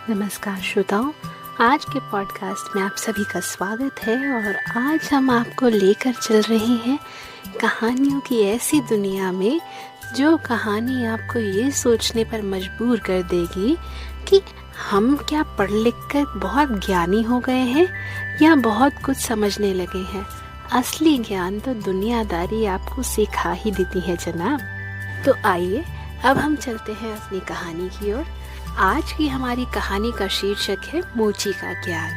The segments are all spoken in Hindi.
नमस्कार श्रोताओं, आज के पॉडकास्ट में आप सभी का स्वागत है। और आज हम आपको लेकर चल रहे हैं कहानियों की ऐसी दुनिया में जो कहानी आपको ये सोचने पर मजबूर कर देगी कि हम क्या पढ़ लिख कर बहुत ज्ञानी हो गए हैं या बहुत कुछ समझने लगे हैं। असली ज्ञान तो दुनियादारी आपको सिखा ही देती है जनाब। तो आइए अब हम चलते हैं अपनी कहानी की ओर। आज की हमारी कहानी का शीर्षक है मोची का ज्ञान।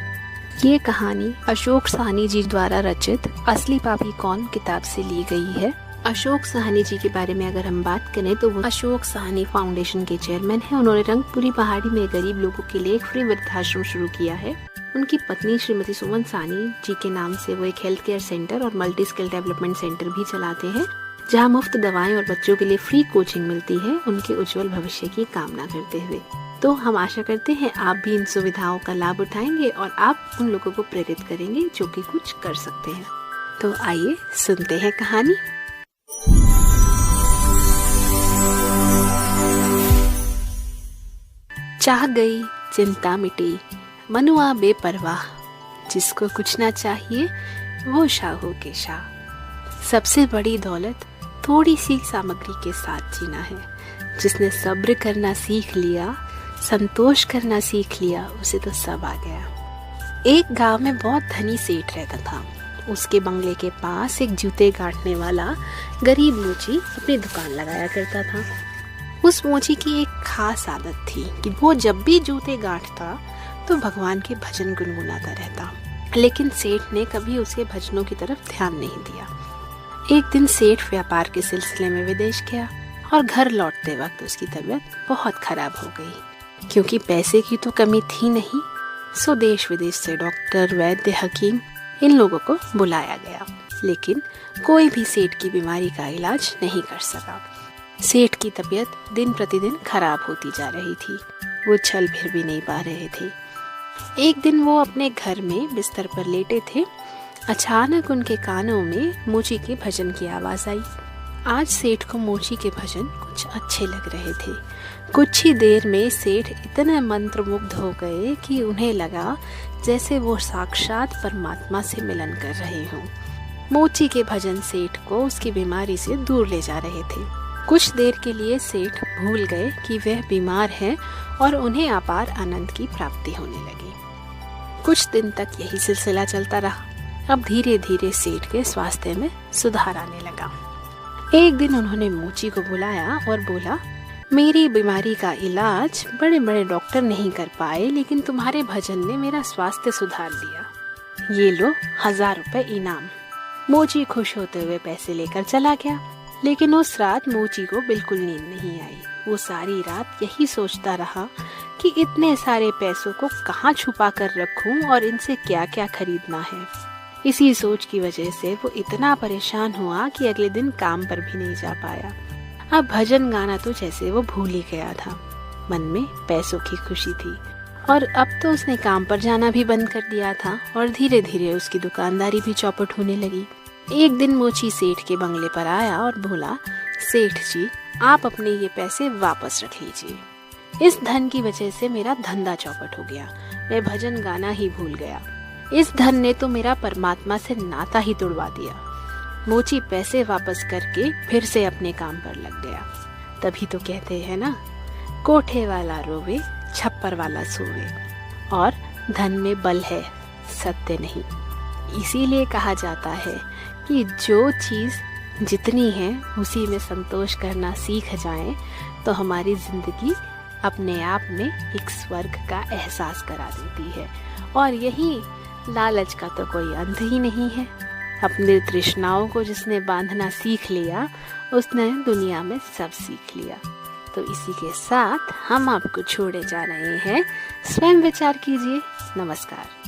ये कहानी अशोक साहनी जी द्वारा रचित असली पापी कौन किताब से ली गई है। अशोक साहनी जी के बारे में अगर हम बात करें तो वो अशोक साहनी फाउंडेशन के चेयरमैन हैं। उन्होंने रंगपुरी पहाड़ी में गरीब लोगों के लिए एक फ्री वृद्धाश्रम शुरू किया है। उनकी पत्नी श्रीमती सुमन साहनी जी के नाम से वो एक हेल्थ केयर सेंटर और मल्टी स्किल डेवलपमेंट सेंटर भी चलाते हैं, जहां मुफ्त दवाएं और बच्चों के लिए फ्री कोचिंग मिलती है, उनके उज्जवल भविष्य की कामना करते हुए। तो हम आशा करते हैं आप भी इन सुविधाओं का लाभ उठाएंगे और आप उन लोगों को प्रेरित करेंगे जो कि कुछ कर सकते हैं। तो आइए सुनते हैं कहानी। चाह गई चिंता मिटी, मनुआ बेपरवाह, जिसको कुछ ना चाहिए वो शाहो के शाह। सबसे बड़ी दौलत थोड़ी सी सामग्री के साथ जीना है। जिसने सब्र करना सीख लिया, संतोष करना सीख लिया, उसे तो सब आ गया। एक गांव में बहुत धनी सेठ रहता था। उसके बंगले के पास एक जूते गांठने वाला गरीब मोची अपनी दुकान लगाया करता था। उस मोची की एक खास आदत थी कि वो जब भी जूते गांठता तो भगवान के भजन गुनगुनाता रहता, लेकिन सेठ ने कभी उसके भजनों की तरफ ध्यान नहीं दिया। एक दिन सेठ व्यापार के सिलसिले में विदेश गया और घर लौटते वक्त उसकी तबीयत बहुत खराब हो गई। क्योंकि पैसे की तो कमी थी नहीं, सो देश विदेश से डॉक्टर, वैद्य, हकीम इन लोगों को बुलाया गया, लेकिन कोई भी सेठ की बीमारी का इलाज नहीं कर सका। सेठ की तबीयत दिन प्रतिदिन खराब होती जा रही थी। वो चल फिर भी नहीं पा रहे थे। एक दिन वो अपने घर में बिस्तर पर लेटे थे। अचानक उनके कानों में मोची के भजन की आवाज आई। आज सेठ को मोची के भजन कुछ अच्छे लग रहे थे। कुछ ही देर में सेठ इतने मंत्रमुग्ध हो गए कि उन्हें लगा जैसे वो साक्षात परमात्मा से मिलन कर रहे हों। मोची के भजन सेठ को उसकी बीमारी से दूर ले जा रहे थे। कुछ देर के लिए सेठ भूल गए कि वह बीमार है और उन्हें अपार आनंद की प्राप्ति होने लगी। कुछ दिन तक यही सिलसिला चलता रहा। अब धीरे धीरे सेठ के स्वास्थ्य में सुधार आने लगा। एक दिन उन्होंने मोची को बुलाया और बोला, मेरी बीमारी का इलाज बड़े बड़े डॉक्टर नहीं कर पाए, लेकिन तुम्हारे भजन ने मेरा स्वास्थ्य सुधार दिया। ये लो 1000 रुपए इनाम। मोची खुश होते हुए पैसे लेकर चला गया, लेकिन उस रात मोची को बिल्कुल नींद नहीं आई। वो सारी रात यही सोचता रहा कि इतने सारे पैसों को कहाँ छुपा कर रखूं और इनसे क्या क्या खरीदना है। इसी सोच की वजह से वो इतना परेशान हुआ कि अगले दिन काम पर भी नहीं जा पाया। अब भजन गाना तो जैसे वो भूल ही गया था। मन में पैसों की खुशी थी और अब तो उसने काम पर जाना भी बंद कर दिया था और धीरे धीरे उसकी दुकानदारी भी चौपट होने लगी। एक दिन मोची सेठ के बंगले पर आया और बोला, सेठ जी, आप अपने ये पैसे वापस रख लीजिए। इस धन की वजह से मेरा धंधा चौपट हो गया। मैं भजन गाना ही भूल गया। इस धन ने तो मेरा परमात्मा से नाता ही तोड़वा दिया। मोची पैसे वापस करके फिर से अपने काम पर लग गया। तभी तो कहते हैं ना, कोठे वाला रोवे छप्पर वाला सोवे। और धन में बल है, सत्य नहीं। इसीलिए कहा जाता है कि जो चीज जितनी है उसी में संतोष करना सीख जाएं तो हमारी जिंदगी अपने आप में एक स्वर्ग का एहसास करा देती है। और यही लालच का तो कोई अंत ही नहीं है। अपनी तृष्णाओं को जिसने बांधना सीख लिया, उसने दुनिया में सब सीख लिया। तो इसी के साथ हम आपको छोड़े जा रहे हैं। स्वयं विचार कीजिए। नमस्कार।